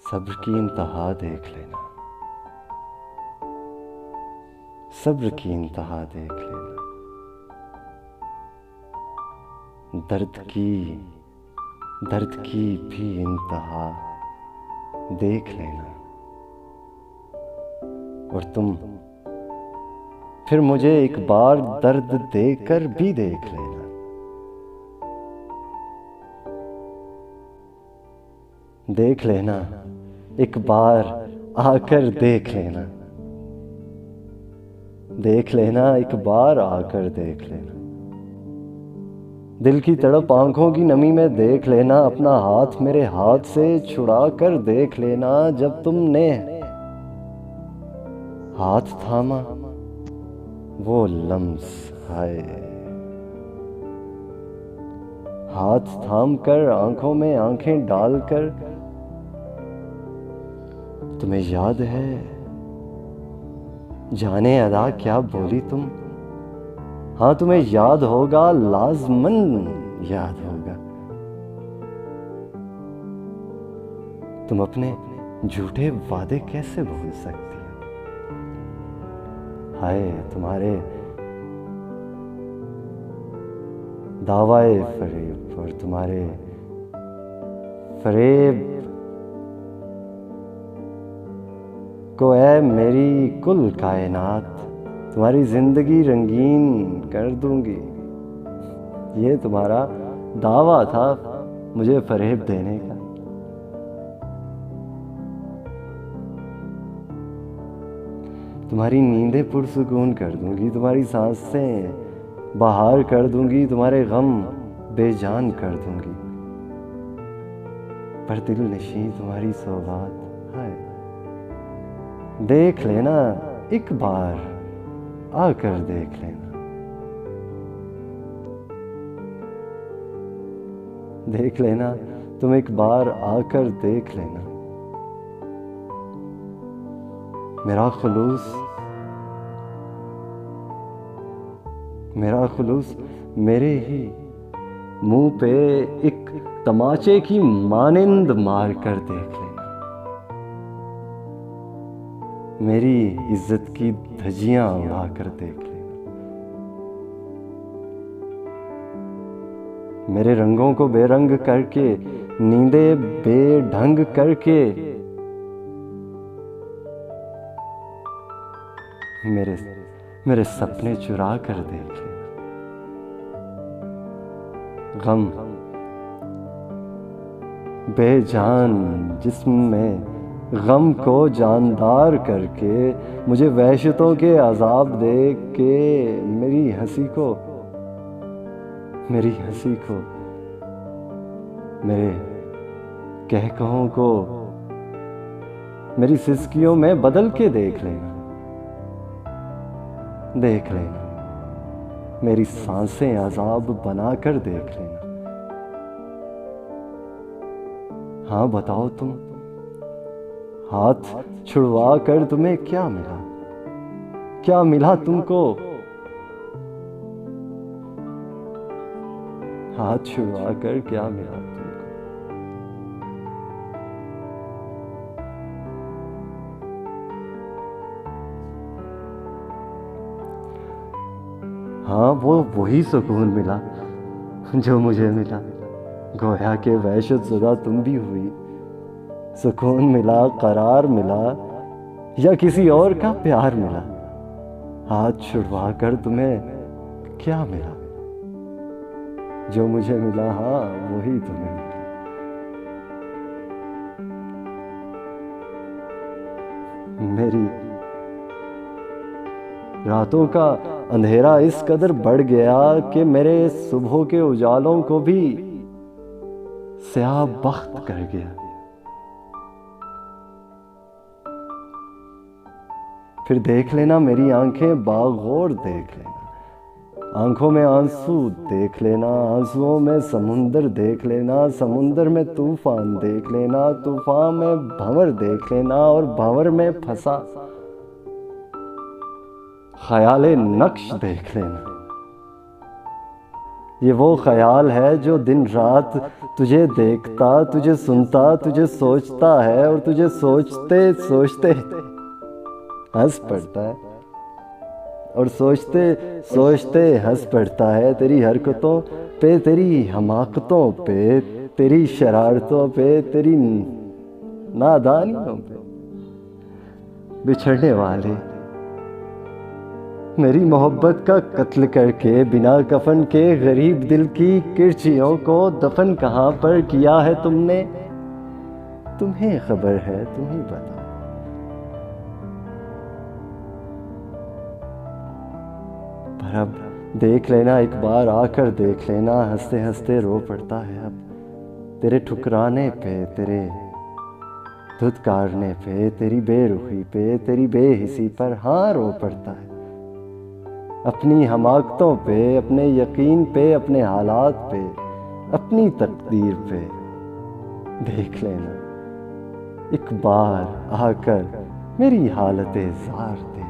सब्र की इंतहा देख लेना, सब्र की इंतहा देख लेना, दर्द की भी इंतहा देख लेना। और तुम फिर मुझे एक बार दर्द देकर भी देख लेना। देख लेना, एक बार आकर देख लेना। देख लेना, एक बार आकर देख लेना। दिल की तड़प आंखों की नमी में देख लेना। अपना हाथ मेरे हाथ से छुड़ा कर देख लेना। जब तुमने हाथ थामा वो लम्स, हाय, हाथ थाम कर आंखों में आंखें डालकर, तुम्हें याद है जाने अदा क्या बोली तुम? हाँ, तुम्हें याद होगा, लाज़मन याद होगा। तुम अपने झूठे वादे कैसे भूल सकती हो? हाय, तुम्हारे दावाए फरेब और तुम्हारे फरेब को ऐ मेरी कुल कायनात, तुम्हारी जिंदगी रंगीन कर दूंगी। ये तुम्हारा दावा था मुझे फरेब देने का। तुम्हारी नींदें पुरसुकून कर दूंगी, तुम्हारी सांसें बहार कर दूंगी, तुम्हारे गम बेजान कर दूंगी। पर दिल नशीं तुम्हारी सौगात, हाय, देख लेना, एक बार आकर देख लेना। देख लेना, तुम एक बार आकर देख लेना। मेरा खुलूस मेरे ही मुंह पे एक तमाचे की मानिंद मार कर देख लेना। मेरी इज्जत की धज्जियां उड़ा कर देख लेना। मेरे रंगों को बेरंग करके, नींदें बेढंग करके, मेरे सपने चुरा कर देख लेना। गम बेजान जिस्म में गम को जानदार करके, मुझे वहशतों के अजाब दे के, मेरी हंसी को, मेरे कहकहों को मेरी सिसकियों में बदल के देख लेना। देख लेना, मेरी सांसें अजाब बनाकर देख लेना। हाँ, बताओ तुम, हाथ छुड़वा कर तुम्हें क्या मिला? क्या मिला तुमको? हाथ छुड़वा कर क्या मिला तुमको? हाँ, वही सुकून मिला जो मुझे मिला। गोया के वहशत ज़दा तुम भी हुई। सुकून मिला, करार मिला, या किसी और का प्यार मिला? हाथ छुड़वा कर तुम्हें क्या मिला? जो मुझे मिला, हाँ, वही तुम्हें मिला। मेरी रातों का अंधेरा इस कदर बढ़ गया कि मेरे सुबह के उजालों को भी स्याह बख्त कर गया। फिर देख लेना, मेरी आंखें बागौर देख लेना। आंखों में आंसू देख लेना, आंसुओं में समुंदर देख लेना, समुंदर में तूफान देख लेना, तूफान में भंवर देख लेना, और भंवर में फंसा ख्याले नक्श देख लेना। ये वो ख्याल है जो दिन रात तुझे देखता, तुझे सुनता, तुझे सोचता है और तुझे सोचते सोचते हंस पड़ता है, और सोचते सोचते हंस पड़ता है। तेरी हरकतों पे, तेरी हमाकतों पे, तेरी शरारतों पे, तेरी नादानियों पे। बिछड़ने वाले मेरी मोहब्बत का कत्ल करके बिना कफन के गरीब दिल की किरचियों को दफन कहाँ पर किया है तुमने? तुम्हें खबर है, तुम ही बताओ। पर अब देख लेना, एक बार आकर देख लेना, हंसते हंसते रो पड़ता है अब तेरे ठुकराने पे, तेरे धुतकारने पे, तेरी बेरुखी पे, तेरी बेहिसी पर हाँ रो पड़ता है। अपनी हमाकतों पे, अपने यकीन पे, अपने हालात पे, अपनी तकदीर पे देख लेना, एक बार आकर मेरी हालत ज़ार देख।